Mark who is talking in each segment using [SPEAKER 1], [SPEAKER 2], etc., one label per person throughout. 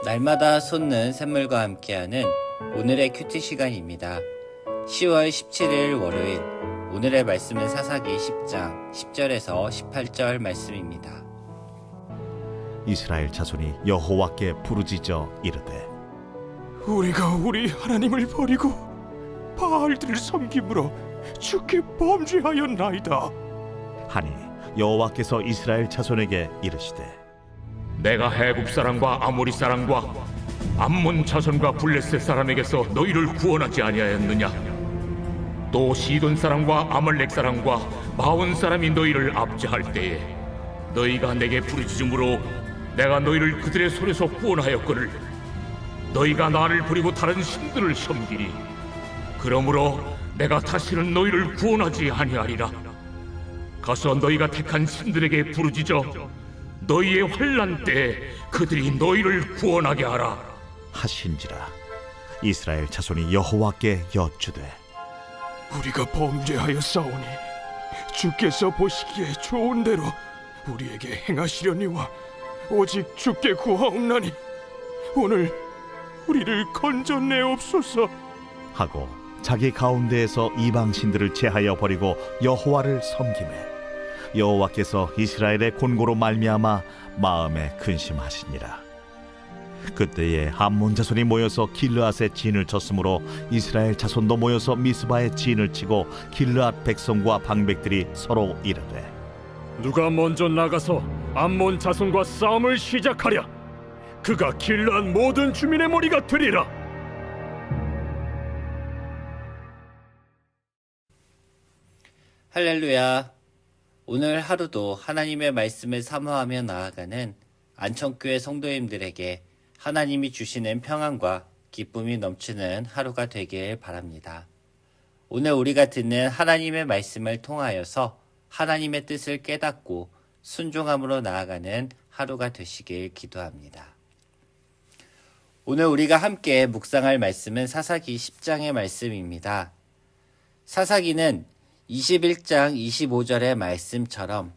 [SPEAKER 1] 날마다 솟는 샘물과 함께하는 오늘의 큐티 시간입니다. 10월 17일 월요일, 오늘의 말씀은 사사기 10장 10절에서 18절 말씀입니다.
[SPEAKER 2] 이스라엘 자손이 여호와께 부르짖어 이르되
[SPEAKER 3] 우리가 우리 하나님을 버리고 바알들을 섬김으로 주께 범죄하였나이다.
[SPEAKER 2] 하니 여호와께서 이스라엘 자손에게 이르시되
[SPEAKER 4] 내가 해굽 사람과 아모리 사람과 암몬 자손과 블레셋 사람에게서 너희를 구원하지 아니하였느냐? 또 시돈 사람과 아말렉 사람과 마온 사람이 너희를 압제할 때에 너희가 내게 부르짖음으로 내가 너희를 그들의 손에서 구원하였거늘 너희가 나를 버리고 다른 신들을 섬기니 그러므로 내가 다시는 너희를 구원하지 아니하리라. 가서 너희가 택한 신들에게 부르짖어 너희의 환난 때에 그들이 너희를 구원하게 하라
[SPEAKER 2] 하신지라. 이스라엘 자손이 여호와께 여쭈되
[SPEAKER 3] 우리가 범죄하였사오니 주께서 보시기에 좋은 대로 우리에게 행하시려니와 오직 주께 구하옵나니 오늘 우리를 건져내옵소서
[SPEAKER 2] 하고 자기 가운데에서 이방 신들을 제하여 버리고 여호와를 섬기매 여호와께서 이스라엘의 곤고로 말미암아 마음에 근심하시니라. 그때에 암몬 자손이 모여서 길르앗에 진을 쳤으므로 이스라엘 자손도 모여서 미스바에 진을 치고 길르앗 백성과 방백들이 서로 이르되
[SPEAKER 5] 누가 먼저 나가서 암몬 자손과 싸움을 시작하랴. 그가 길르앗 모든 주민의 머리가 되리라.
[SPEAKER 1] 할렐루야. 오늘 하루도 하나님의 말씀을 사모하며 나아가는 안천교회 성도님들에게 하나님이 주시는 평안과 기쁨이 넘치는 하루가 되길 바랍니다. 오늘 우리가 듣는 하나님의 말씀을 통하여서 하나님의 뜻을 깨닫고 순종함으로 나아가는 하루가 되시길 기도합니다. 오늘 우리가 함께 묵상할 말씀은 사사기 10장의 말씀입니다. 사사기는 21장 25절의 말씀처럼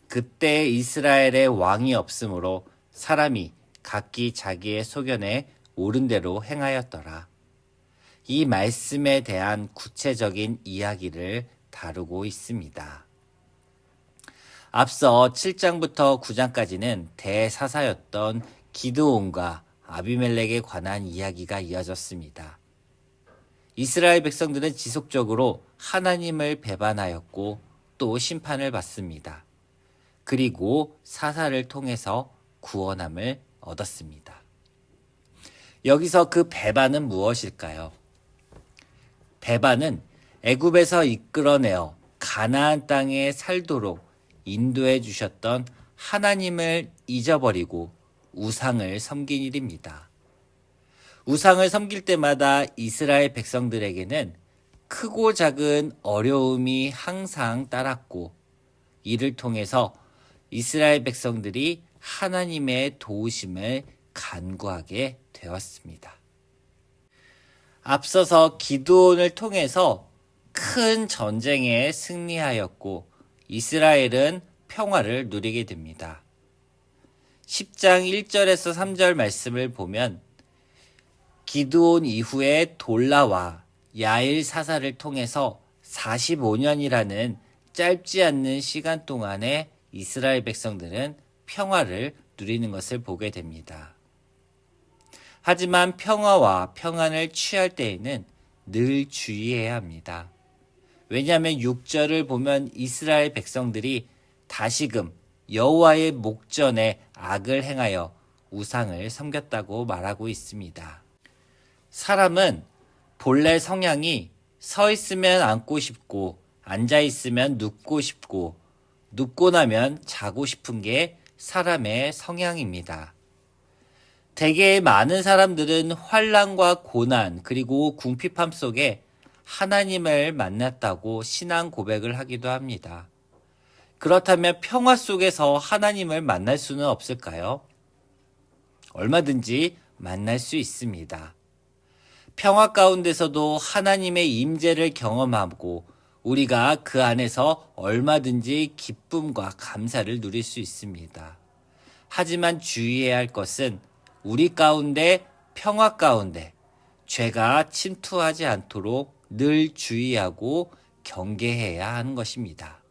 [SPEAKER 1] 그때 이스라엘의 왕이 없으므로 사람이 각기 자기의 소견에 옳은 대로 행하였더라. 이 말씀에 대한 구체적인 이야기를 다루고 있습니다. 앞서 7장부터 9장까지는 대사사였던 기드온과 아비멜렉에 관한 이야기가 이어졌습니다. 이스라엘 백성들은 지속적으로 하나님을 배반하였고 또 심판을 받습니다. 그리고 사사를 통해서 구원함을 얻었습니다. 여기서 그 배반은 무엇일까요? 배반은 애굽에서 이끌어내어 가나안 땅에 살도록 인도해 주셨던 하나님을 잊어버리고 우상을 섬긴 일입니다. 우상을 섬길 때마다 이스라엘 백성들에게는 크고 작은 어려움이 항상 따랐고 이를 통해서 이스라엘 백성들이 하나님의 도우심을 간구하게 되었습니다. 앞서서 기드온을 통해서 큰 전쟁에 승리하였고 이스라엘은 평화를 누리게 됩니다. 10장 1절에서 3절 말씀을 보면 기드온 이후에 돌라와 야일 사사를 통해서 45년이라는 짧지 않는 시간 동안에 이스라엘 백성들은 평화를 누리는 것을 보게 됩니다. 하지만 평화와 평안을 취할 때에는 늘 주의해야 합니다. 왜냐하면 6절을 보면 이스라엘 백성들이 다시금 여호와의 목전에 악을 행하여 우상을 섬겼다고 말하고 있습니다. 사람은 본래 성향이 서 있으면 앉고 싶고 앉아 있으면 눕고 싶고 눕고 나면 자고 싶은 게 사람의 성향입니다. 대개 많은 사람들은 환난과 고난 그리고 궁핍함 속에 하나님을 만났다고 신앙 고백을 하기도 합니다. 그렇다면 평화 속에서 하나님을 만날 수는 없을까요? 얼마든지 만날 수 있습니다. 평화 가운데서도 하나님의 임재를 경험하고 우리가 그 안에서 얼마든지 기쁨과 감사를 누릴 수 있습니다. 하지만 주의해야 할 것은 우리 가운데 평화 가운데 죄가 침투하지 않도록 늘 주의하고 경계해야 하는 것입니다.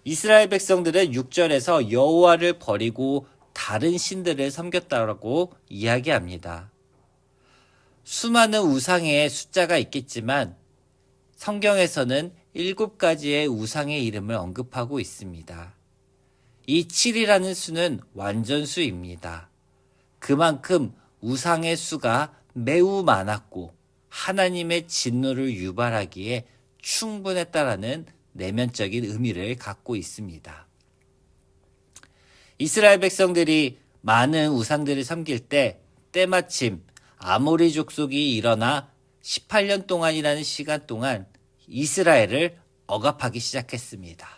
[SPEAKER 1] 이스라엘 백성들은 6절에서 여호와를 버리고 다른 신들을 섬겼다고 이야기합니다. 수많은 우상의 숫자가 있겠지만 성경에서는 7가지의 우상의 이름을 언급하고 있습니다. 이 7이라는 수는 완전수입니다. 그만큼 우상의 수가 매우 많았고 하나님의 진노를 유발하기에 충분했다라는 내면적인 의미를 갖고 있습니다. 이스라엘 백성들이 많은 우상들을 섬길 때 때마침 아모리 족속이 일어나 18년 동안이라는 시간 동안 이스라엘을 억압하기 시작했습니다.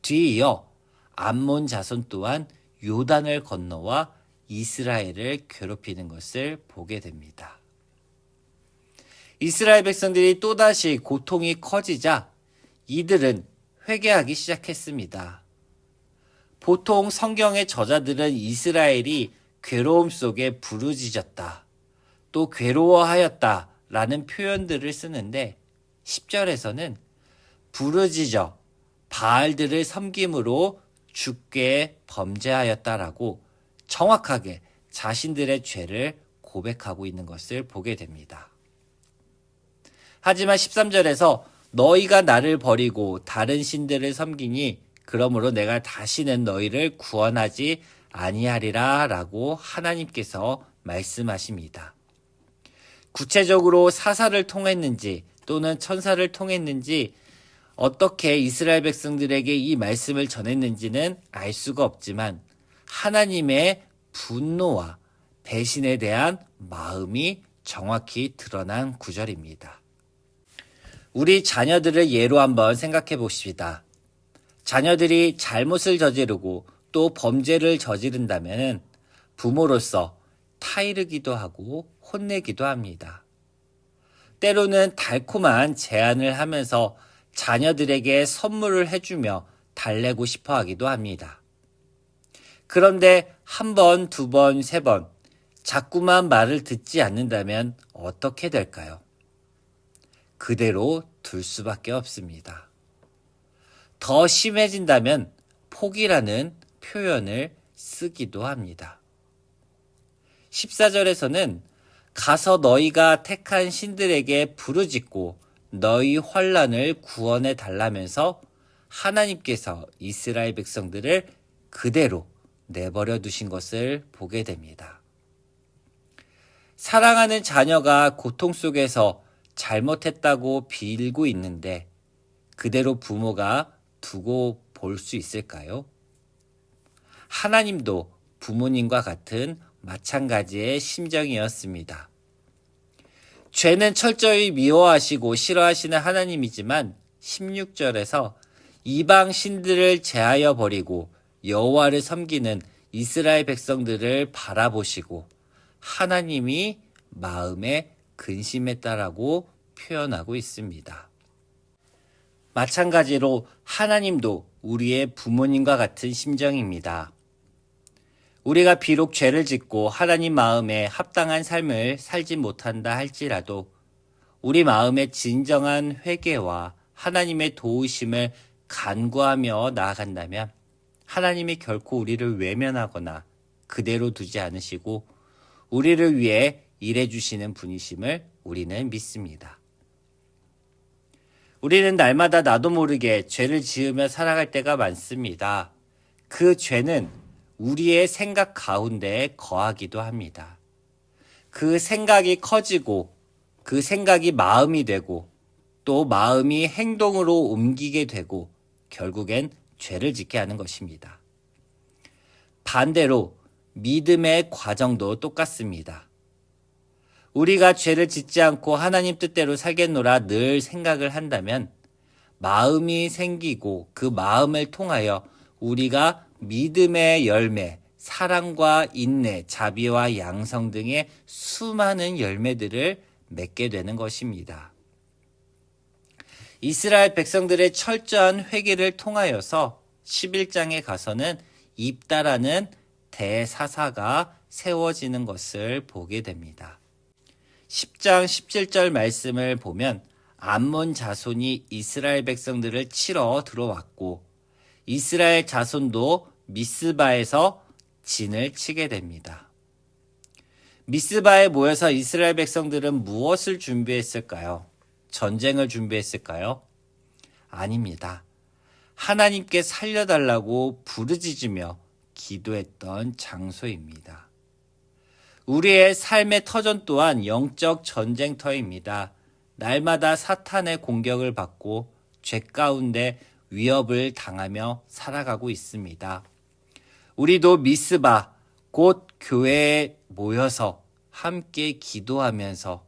[SPEAKER 1] 뒤이어 암몬 자손 또한 요단을 건너와 이스라엘을 괴롭히는 것을 보게 됩니다. 이스라엘 백성들이 또다시 고통이 커지자 이들은 회개하기 시작했습니다. 보통 성경의 저자들은 이스라엘이 괴로움 속에 부르짖었다, 또 괴로워하였다 라는 표현들을 쓰는데 10절에서는 부르짖어 바알들을 섬김으로 주께 범죄하였다라고 정확하게 자신들의 죄를 고백하고 있는 것을 보게 됩니다. 하지만 13절에서 너희가 나를 버리고 다른 신들을 섬기니 그러므로 내가 다시는 너희를 구원하지 아니하리라 라고 하나님께서 말씀하십니다. 구체적으로 사사를 통했는지 또는 천사를 통했는지 어떻게 이스라엘 백성들에게 이 말씀을 전했는지는 알 수가 없지만 하나님의 분노와 배신에 대한 마음이 정확히 드러난 구절입니다. 우리 자녀들을 예로 한번 생각해 봅시다. 자녀들이 잘못을 저지르고 또 범죄를 저지른다면 부모로서 타이르기도 하고 혼내기도 합니다. 때로는 달콤한 제안을 하면서 자녀들에게 선물을 해주며 달래고 싶어 하기도 합니다. 그런데 한 번, 두 번, 세 번 자꾸만 말을 듣지 않는다면 어떻게 될까요? 그대로 둘 수밖에 없습니다. 더 심해진다면 포기라는 표현을 쓰기도 합니다. 14절에서는 가서 너희가 택한 신들에게 부르짖고 너희 환난을 구원해 달라면서 하나님께서 이스라엘 백성들을 그대로 내버려 두신 것을 보게 됩니다. 사랑하는 자녀가 고통 속에서 잘못했다고 빌고 있는데 그대로 부모가 두고 볼 수 있을까요? 하나님도 부모님과 같은 마찬가지의 심정이었습니다. 죄는 철저히 미워하시고 싫어하시는 하나님이지만 16절에서 이방 신들을 제하여 버리고 여호와를 섬기는 이스라엘 백성들을 바라보시고 하나님이 마음에 근심했다라고 표현하고 있습니다. 마찬가지로 하나님도 우리의 부모님과 같은 심정입니다. 우리가 비록 죄를 짓고 하나님 마음에 합당한 삶을 살지 못한다 할지라도 우리 마음의 진정한 회개와 하나님의 도우심을 간구하며 나아간다면 하나님이 결코 우리를 외면하거나 그대로 두지 않으시고 우리를 위해 일해 주시는 분이심을 우리는 믿습니다. 우리는 날마다 나도 모르게 죄를 지으며 살아갈 때가 많습니다. 그 죄는 우리의 생각 가운데 거하기도 합니다. 그 생각이 커지고 그 생각이 마음이 되고 또 마음이 행동으로 옮기게 되고 결국엔 죄를 짓게 하는 것입니다. 반대로 믿음의 과정도 똑같습니다. 우리가 죄를 짓지 않고 하나님 뜻대로 살겠노라 늘 생각을 한다면 마음이 생기고 그 마음을 통하여 우리가 믿음의 열매, 사랑과 인내, 자비와 양성 등의 수많은 열매들을 맺게 되는 것입니다. 이스라엘 백성들의 철저한 회개를 통하여서 11장에 가서는 입다라는 대사사가 세워지는 것을 보게 됩니다. 10장 17절 말씀을 보면 암몬 자손이 이스라엘 백성들을 치러 들어왔고 이스라엘 자손도 미스바에서 진을 치게 됩니다. 미스바에 모여서 이스라엘 백성들은 무엇을 준비했을까요? 전쟁을 준비했을까요? 아닙니다. 하나님께 살려달라고 부르짖으며 기도했던 장소입니다. 우리의 삶의 터전 또한 영적 전쟁터입니다. 날마다 사탄의 공격을 받고 죄 가운데 위협을 당하며 살아가고 있습니다. 우리도 미스바, 곧 교회에 모여서 함께 기도하면서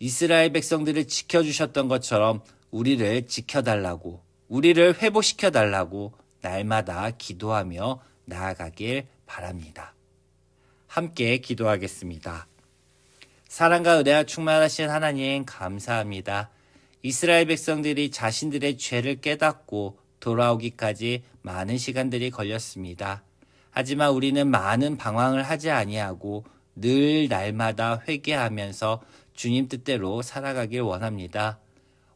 [SPEAKER 1] 이스라엘 백성들을 지켜주셨던 것처럼 우리를 지켜달라고, 우리를 회복시켜달라고 날마다 기도하며 나아가길 바랍니다. 함께 기도하겠습니다. 사랑과 은혜와 충만하신 하나님 감사합니다. 이스라엘 백성들이 자신들의 죄를 깨닫고 돌아오기까지 많은 시간들이 걸렸습니다. 하지만 우리는 많은 방황을 하지 아니하고 늘 날마다 회개하면서 주님 뜻대로 살아가길 원합니다.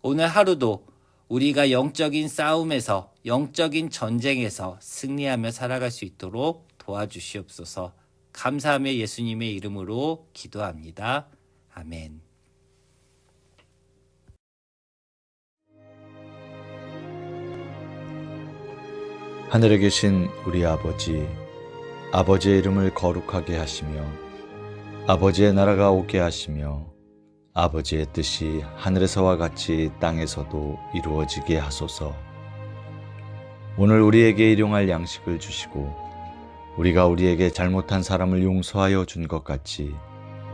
[SPEAKER 1] 오늘 하루도 우리가 영적인 싸움에서, 영적인 전쟁에서 승리하며 살아갈 수 있도록 도와주시옵소서. 감사하며 예수님의 이름으로 기도합니다. 아멘.
[SPEAKER 6] 하늘에 계신 우리 아버지의 이름을 거룩하게 하시며 아버지의 나라가 오게 하시며 아버지의 뜻이 하늘에서와 같이 땅에서도 이루어지게 하소서. 오늘 우리에게 일용할 양식을 주시고 우리가 우리에게 잘못한 사람을 용서하여 준 것 같이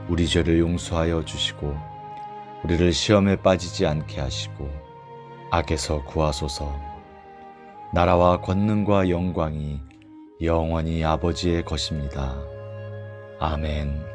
[SPEAKER 6] 우리 죄를 용서하여 주시고 우리를 시험에 빠지지 않게 하시고 악에서 구하소서. 나라와 권능과 영광이 영원히 아버지의 것입니다. 아멘.